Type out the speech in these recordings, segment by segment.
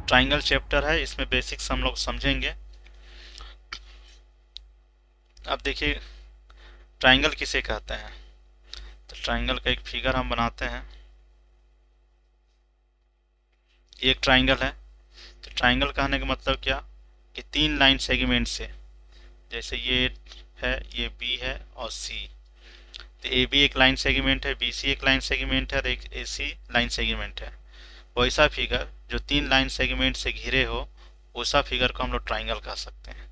Triangle chapter है, इसमें basics हम लोग समझेंगे। अब देखिए ट्राइंगल किसे कहते हैं। तो ट्राइंगल का एक फिगर हम बनाते हैं। ये एक ट्राइंगल है। तो ट्राइंगल कहने का मतलब क्या कि तीन लाइन सेगमेंट से, जैसे ये है, ये बी है और सी। तो ए बी एक लाइन सेगमेंट है, बी सी एक लाइन सेगमेंट है और एक ए सी लाइन सेगमेंट है। वैसा फिगर जो तीन लाइन सेगमेंट से घिरे हो, वैसा फिगर को हम लोग ट्राइंगल कह सकते हैं।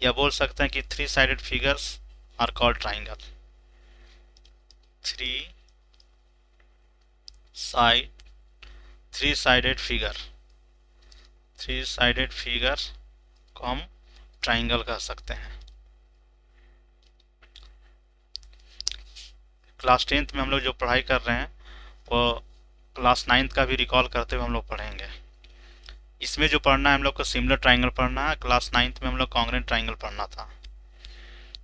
या बोल सकते हैं कि three sided figures are called triangle. Three side three sided figure, three sided figure को हम ट्राइंगल कह सकते हैं। क्लास टेंथ में हम लोग जो पढ़ाई कर रहे हैं वो क्लास नाइन्थ का भी रिकॉल करते हुए हम लोग पढ़ेंगे। इसमें जो पढ़ना है हम लोग को सिमिलर ट्राइंगल पढ़ना है। क्लास नाइन्थ में हम लोग कॉन्ग्रेंट ट्राइंगल पढ़ना था।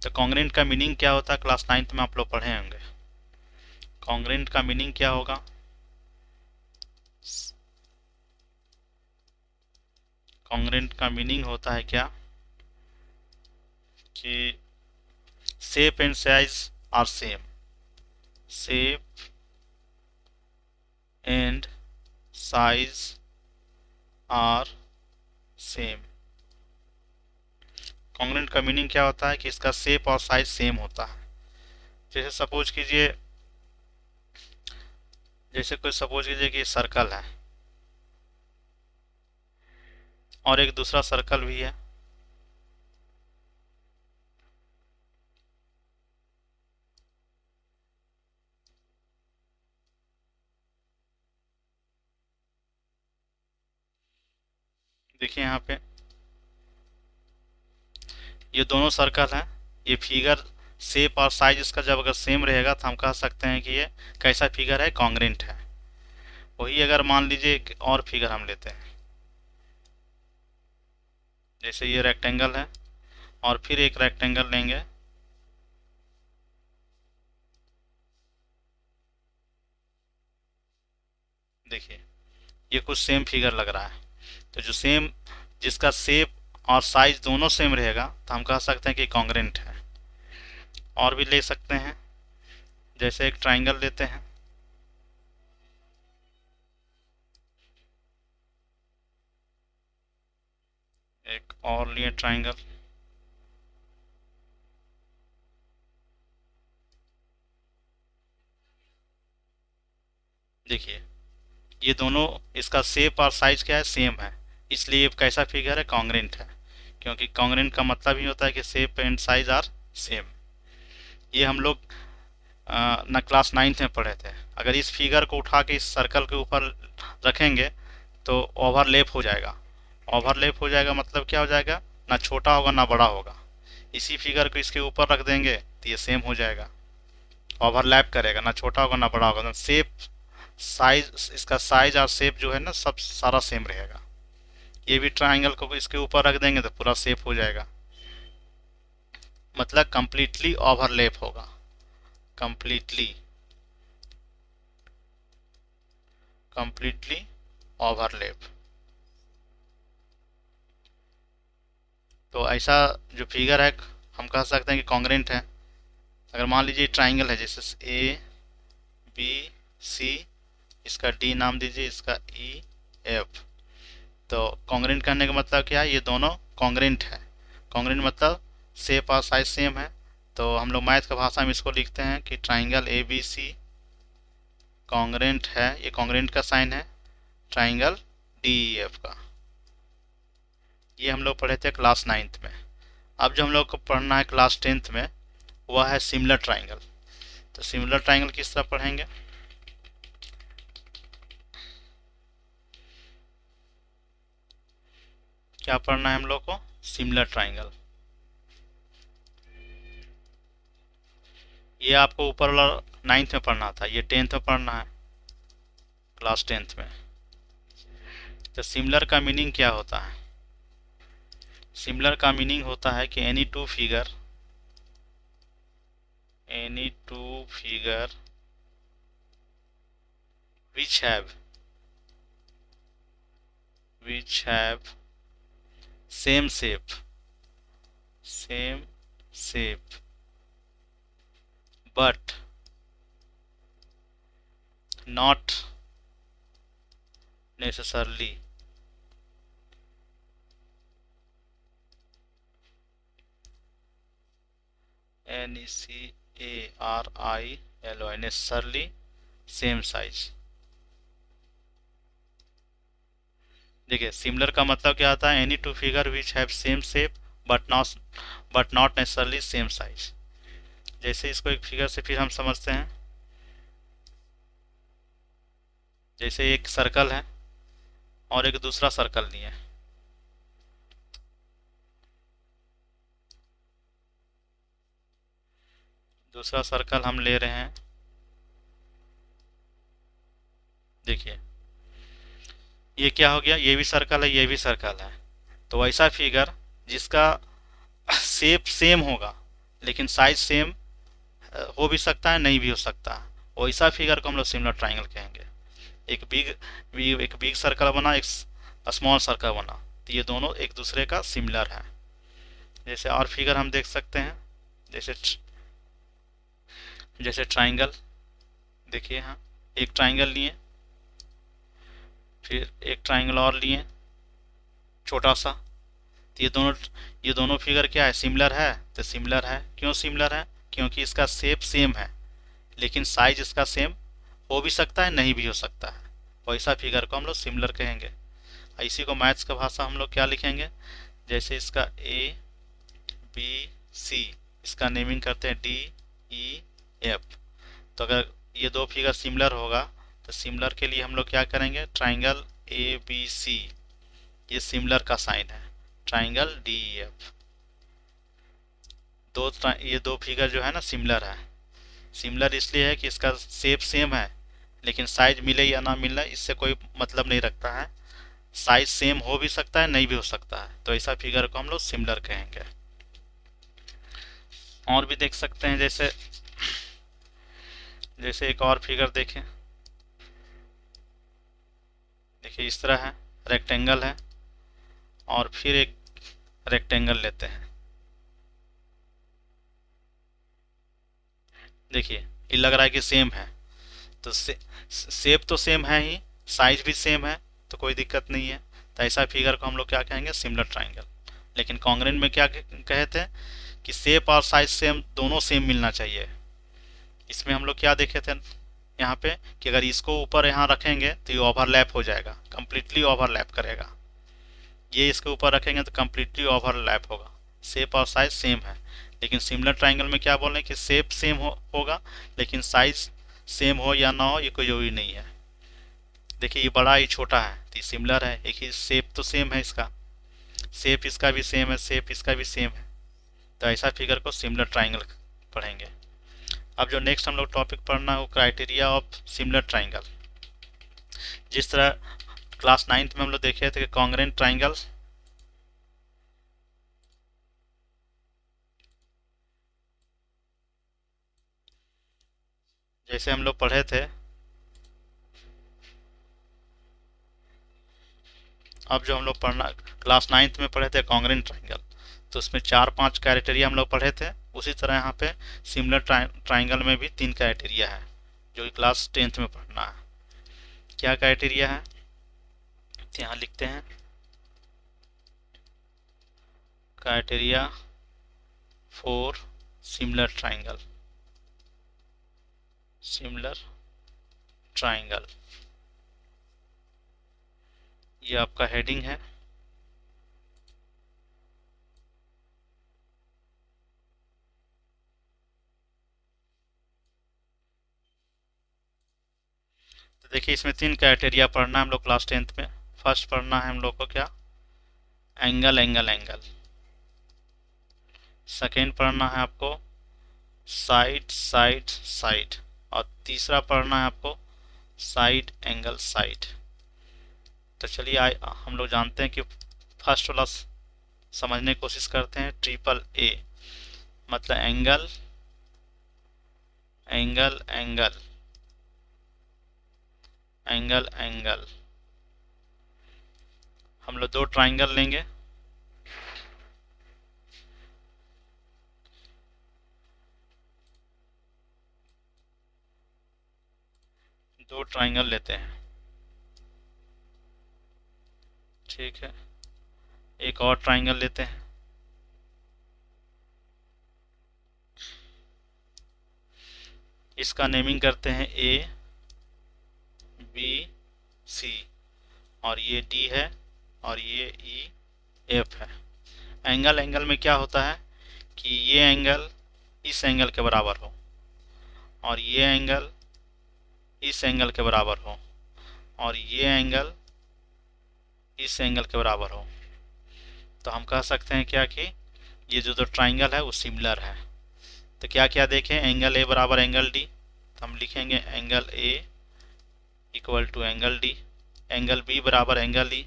तो कॉन्ग्रेंट का मीनिंग क्या होता है क्लास नाइन्थ में आप लोग पढ़े होंगे। कॉन्ग्रेंट का मीनिंग क्या होगा। कॉन्ग्रेंट का मीनिंग होता है क्या कि shape and size are same. Shape and size are same. Congruent का मीनिंग क्या होता है कि इसका शेप और साइज सेम होता है। जैसे सपोज कीजिए, जैसे कोई सपोज कीजिए कि सर्कल है और एक दूसरा सर्कल भी है। देखिए यहाँ पे ये दोनों सर्कल हैं। ये फिगर शेप और साइज इसका जब अगर सेम रहेगा तो हम कह सकते हैं कि ये कैसा फिगर है, कॉन्ग्रेंट है। वही अगर मान लीजिए एक और फिगर हम लेते हैं, जैसे ये रेक्टेंगल है और फिर एक रेक्टेंगल लेंगे। देखिए ये कुछ सेम फिगर लग रहा है। तो जो सेम, जिसका शेप और साइज दोनों सेम रहेगा तो हम कह सकते हैं कि कॉन्ग्रेंट है। और भी ले सकते हैं, जैसे एक ट्राइंगल लेते हैं। एक और लिए ट्राइंगल। देखिए ये दोनों, इसका शेप और साइज क्या है, सेम है। इसलिए ये कैसा फिगर है, कॉन्ग्रेंट है। क्योंकि कॉन्ग्रेंट का मतलब ही होता है कि shape and size are same. ये हम लोग ना क्लास नाइन्थ में पढ़े थे। अगर इस फिगर को उठा के इस सर्कल के ऊपर रखेंगे तो ओवरलैप हो जाएगा। ओवरलैप हो जाएगा मतलब क्या हो जाएगा, ना छोटा होगा ना बड़ा होगा। इसी फिगर को इसके ऊपर रख देंगे तो ये सेम हो जाएगा। ओवरलैप करेगा, ना छोटा होगा ना बड़ा होगा। शेप साइज, इसका साइज और शेप जो है ना सब सारा सेम रहेगा। ये भी ट्राइंगल को इसके ऊपर रख देंगे तो पूरा शेप हो जाएगा। मतलब कंप्लीटली ओवरलैप होगा। Completely completely overlap. तो ऐसा जो फिगर है हम कह सकते हैं कि कॉन्ग्रेंट है। अगर मान लीजिए ट्राइंगल है, जैसे ए बी सी, इसका डी नाम दीजिए, इसका ई एफ। तो कॉन्ग्रेंट करने का मतलब क्या है, ये दोनों कॉन्ग्रेंट है। कॉन्ग्रेंट मतलब शेप और साइज सेम है। तो हम लोग मैथ का भाषा में इसको लिखते हैं कि triangle A B C congruent है। ये कॉन्ग्रेंट का साइन है ट्राइंगल डी ई एफ का। ये हम लोग पढ़े थे क्लास नाइन्थ में। अब जो हम लोग को पढ़ना है क्लास टेंथ में वह है सिमिलर ट्राइंगल। तो सिमिलर ट्राइंगल किस तरह पढ़ेंगे। क्या पढ़ना है हम लोग को, सिमिलर ट्राइंगल। ये आपको ऊपर वाला नाइन्थ में पढ़ना था, ये टेंथ में पढ़ना है, क्लास टेंथ में। तो सिमिलर का मीनिंग क्या होता है। सिमिलर का मीनिंग होता है कि any two figure which have which have same shape, same shape, but not necessarily necessarily necessarily same size। देखिए सिमिलर का मतलब क्या आता है, any two figure which have same shape but not necessarily same size. जैसे इसको एक figure से फिर हम समझते हैं। जैसे एक सर्कल है और एक दूसरा सर्कल लिए, दूसरा सर्कल हम ले रहे हैं। देखिए ये क्या हो गया, ये भी सर्कल है ये भी सर्कल है। तो ऐसा फिगर जिसका शेप सेम होगा लेकिन साइज सेम हो भी सकता है नहीं भी हो सकता, वैसा फिगर को हम लोग सिमिलर ट्राइंगल कहेंगे। एक बिग सर्कल बना, एक स्मॉल सर्कल बना, तो ये दोनों एक दूसरे का सिमिलर है। जैसे और फिगर हम देख सकते हैं, जैसे जैसे ट्राइंगल। देखिए हाँ, एक ट्राइंगल लिए, फिर एक ट्राइंगल और लिए छोटा सा, तो ये दोनों फिगर क्या है, सिमिलर है। तो सिमिलर है, क्यों सिमिलर है, क्योंकि इसका शेप सेम है लेकिन साइज इसका सेम हो भी सकता है नहीं भी हो सकता है। वैसा फिगर को हम लोग सिमिलर कहेंगे। इसी को मैथ्स का भाषा हम लोग क्या लिखेंगे, जैसे इसका ए बी सी, इसका नेमिंग करते हैं डी ई एफ। तो अगर ये दो फिगर सिमिलर होगा तो सिमिलर के लिए हम लोग क्या करेंगे, ट्राइंगल ए बी सी, ये सिमिलर का साइन है, ट्राइंगल डी ई एफ। ये दो फिगर जो है ना सिमिलर है। सिमिलर इसलिए है कि इसका शेप सेम है लेकिन साइज मिले या ना मिले इससे कोई मतलब नहीं रखता है। साइज सेम हो भी सकता है नहीं भी हो सकता है, तो ऐसा फिगर को हम लोग सिमिलर कहेंगे। और भी देख सकते हैं, जैसे जैसे एक और फिगर देखें। देखिए इस तरह है, रेक्टेंगल है और फिर एक रेक्टेंगल लेते हैं। देखिए ये लग रहा है कि सेम है, तो शेप तो सेम है ही, साइज भी सेम है, तो कोई दिक्कत नहीं है। तो ऐसा फिगर को हम लोग क्या कहेंगे, सिमिलर ट्राइंगल। लेकिन कॉन्ग्रेंट में क्या कहे थे कि शेप और साइज सेम, दोनों सेम मिलना चाहिए। इसमें हम लोग क्या देखे थे यहाँ पे कि अगर इसको ऊपर यहाँ रखेंगे तो ये ओवरलैप हो जाएगा, कंप्लीटली ओवरलैप करेगा। ये इसके ऊपर रखेंगे तो कंप्लीटली ओवरलैप होगा, शेप और साइज सेम है। लेकिन सिमिलर ट्राइंगल में क्या बोल रहे हैं कि शेप सेम होगा लेकिन साइज सेम हो या ना हो ये कोई जरूरी नहीं है। देखिए ये बड़ा ये छोटा है तो ये सिमिलर है, एक ही शेप तो सेम है, इसका शेप इसका भी सेम है, शेप इसका भी सेम है। तो ऐसा फिगर को सिमिलर ट्राइंगल पढ़ेंगे। अब जो नेक्स्ट हम लोग टॉपिक पढ़ना है वो क्राइटेरिया ऑफ सिमिलर ट्राइंगल। जिस तरह क्लास 9th में हम लोग देखे थे कि कॉन्ग्रेंट ट्राइंगल्स, जैसे हम लोग पढ़े थे, अब जो हम लोग पढ़ना क्लास 9th में पढ़े थे कॉन्ग्रेंट ट्राइंगल, तो उसमें 4-5 क्राइटेरिया हम लोग पढ़े थे। उसी तरह यहाँ पे सिमिलर ट्राइंगल में भी 3 क्राइटेरिया है जो कि क्लास 10th में पढ़ना है। क्या क्राइटेरिया है, यहाँ लिखते हैं, criteria for similar triangle, similar triangle, ये आपका हेडिंग है। तो देखिए इसमें 3 क्राइटेरिया पढ़ना है हम लोग क्लास 10th में। फर्स्ट पढ़ना है हम लोग को क्या, एंगल एंगल एंगल। सेकेंड पढ़ना है आपको साइड साइड साइड। और तीसरा पढ़ना है आपको साइड एंगल साइड। तो चलिए हम लोग जानते हैं कि फर्स्ट वाला समझने की कोशिश करते हैं। ट्रिपल ए मतलब angle angle angle angle angle. हम लोग दो ट्राइंगल लेंगे, दो ट्राइंगल लेते हैं, ठीक है। एक और ट्राइंगल लेते हैं, इसका नेमिंग करते हैं ए बी सी, और ये डी है और ये ई एफ है। एंगल एंगल में क्या होता है कि ये एंगल इस एंगल के बराबर हो और ये एंगल इस एंगल के बराबर हो और ये एंगल इस एंगल के बराबर हो। तो हम कह सकते हैं क्या कि ये जो दो ट्राइंगल है वो सिमिलर है। तो क्या क्या देखें, एंगल ए बराबर एंगल डी, तो हम लिखेंगे angle A equal to angle D, angle B बराबर angle E,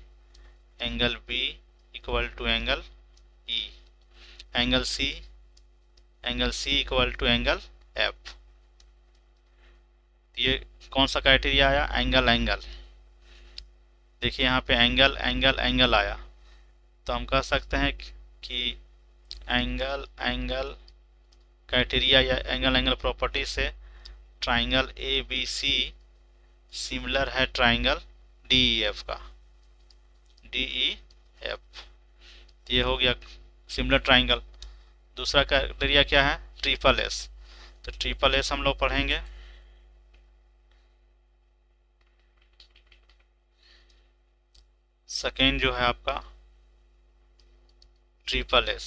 angle B equal to angle E, angle C equal to angle F. ये कौन सा क्राइटेरिया आया, एंगल एंगल। देखिए यहाँ पे एंगल एंगल एंगल आया, तो हम कह सकते हैं कि एंगल एंगल क्राइटेरिया या एंगल एंगल प्रॉपर्टी से triangle A B C similar है ट्राइंगल डी ई एफ का, डी ई एफ। ये हो गया सिमिलर ट्राइंगल। दूसरा क्राइटेरिया क्या है, ट्रिपल एस। तो ट्रिपल एस हम लोग पढ़ेंगे, सेकेंड जो है आपका triple S,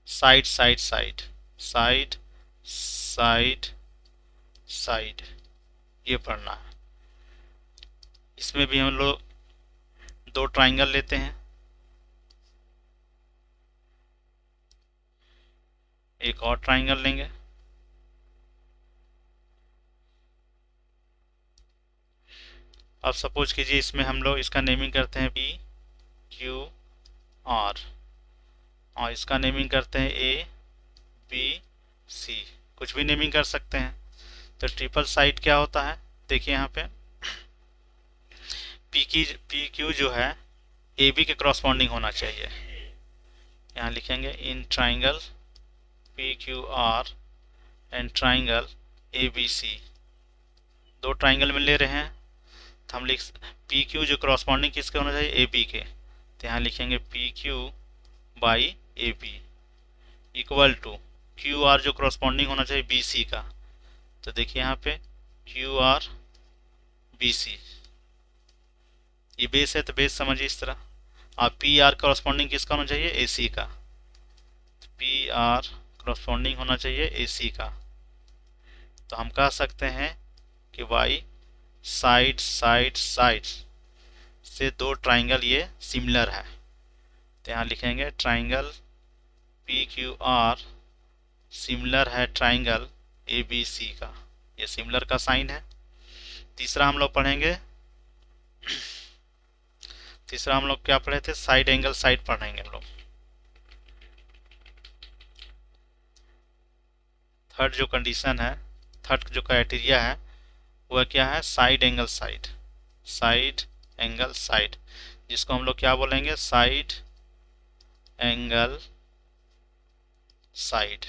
side side side side side side, ये पढ़ना है। इसमें भी हम लोग दो ट्राइंगल लेते हैं, एक और ट्राइंगल लेंगे, अब सपोज कीजिए इसमें हम लोग इसका नेमिंग करते हैं पी क्यू आर और इसका नेमिंग करते हैं ए बी सी, कुछ भी नेमिंग कर सकते हैं। तो ट्रिपल साइड क्या होता है, देखिए यहाँ पे पी क्यू जो है ए बी के क्रॉसपॉन्डिंग होना चाहिए। यहाँ लिखेंगे in triangle P Q R and triangle A B C, दो ट्राइंगल में ले रहे हैं, तो हम लिख पी क्यू जो क्रॉसपॉन्डिंग किसके होना चाहिए, ए बी के। तो यहाँ लिखेंगे P Q by A B equal to Q R जो क्रॉसपॉन्डिंग होना चाहिए बी सी का। तो देखिए यहाँ पे क्यू आर बी सी, ये बेस है तो बेस समझिए इस तरह। और पी आर क्रॉसपॉन्डिंग किसका होना चाहिए, ए सी का। पी आर क्रॉसपॉन्डिंग होना चाहिए ए सी का। तो हम कह सकते हैं कि वाई साइड साइड साइड से दो ट्राइंगल ये सिमिलर है। तो यहाँ लिखेंगे triangle P Q are similar है ट्राइंगल ए बी सी का, ये सिमिलर का साइन है। तीसरा हम लोग पढ़ेंगे, तीसरा हम लोग क्या पढ़े थे, साइड एंगल साइड पढ़ेंगे हम लोग। थर्ड जो कंडीशन है, थर्ड जो क्राइटेरिया है वह क्या है, side angle side, side angle side, जिसको हम लोग क्या बोलेंगे, साइड एंगल साइड।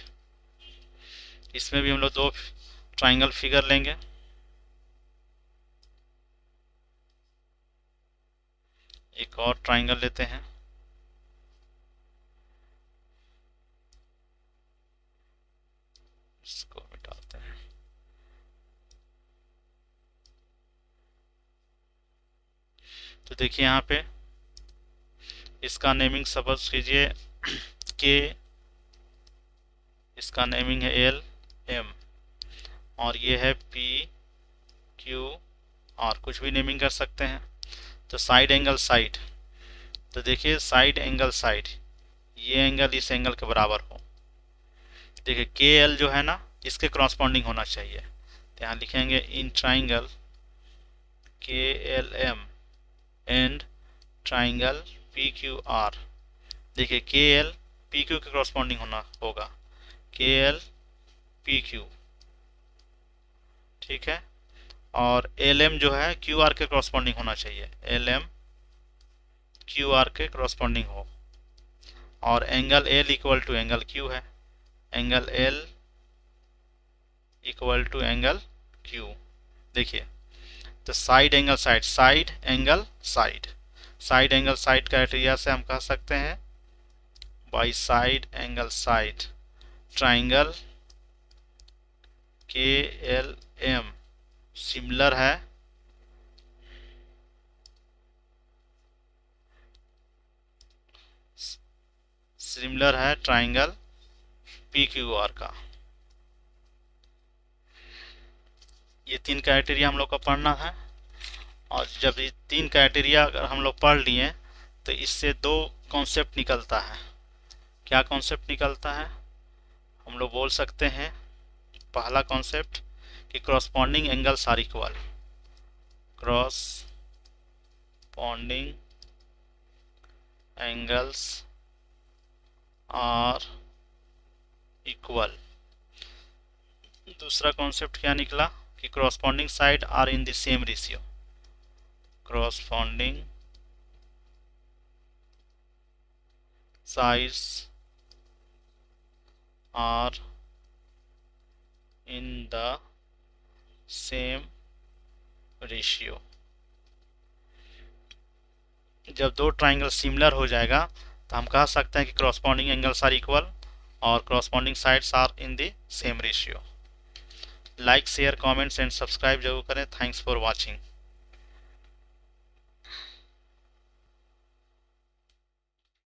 इसमें भी हम लोग दो ट्राइंगल फिगर लेंगे, एक और ट्राइंगल लेते हैं, इसको मिटाते हैं। तो देखिए यहाँ पे इसका नेमिंग सपोज कीजिए के, इसका नेमिंग है एल एम और ये है पी क्यू और कुछ भी नेमिंग कर सकते हैं। तो साइड एंगल साइड, तो देखिए साइड एंगल साइड, ये एंगल इस एंगल के बराबर हो। देखिए के एल जो है ना इसके क्रॉसपॉन्डिंग होना चाहिए। तो यहाँ लिखेंगे इन ट्राइंगल के L M and triangle P Q R. देखिए के एल पी क्यू के क्रॉसपॉन्डिंग होना होगा, के एल पी क्यू, ठीक है। और एल एम जो है क्यू आर के क्रॉसपॉन्डिंग होना चाहिए, एल एम क्यू आर के करस्पॉन्डिंग हो, और angle L equal to angle Q है, angle L equal to angle Q. देखिए तो side angle side, side angle side, side angle side criteria से हम कह सकते हैं by side angle side triangle के एल एम सिमिलर है ट्राइंगल पी क्यू आर का। ये तीन क्राइटेरिया हम लोग को पढ़ना है, और जब ये तीन क्राइटेरिया अगर हम लोग पढ़ लिए तो इससे दो कॉन्सेप्ट निकलता है। क्या कॉन्सेप्ट निकलता है? हम लोग बोल सकते हैं पहला कॉन्सेप्ट कि corresponding angles are equal, corresponding angles are equal. दूसरा कॉन्सेप्ट क्या निकला कि corresponding side are in the same ratio, corresponding sides are in the same ratio। जब दो ट्राइंगल सिमिलर हो जाएगा तो हम कह सकते हैं कि corresponding angles are equal और corresponding sides are in the same ratio। Like share comments and subscribe जरूर करें। Thanks for watching.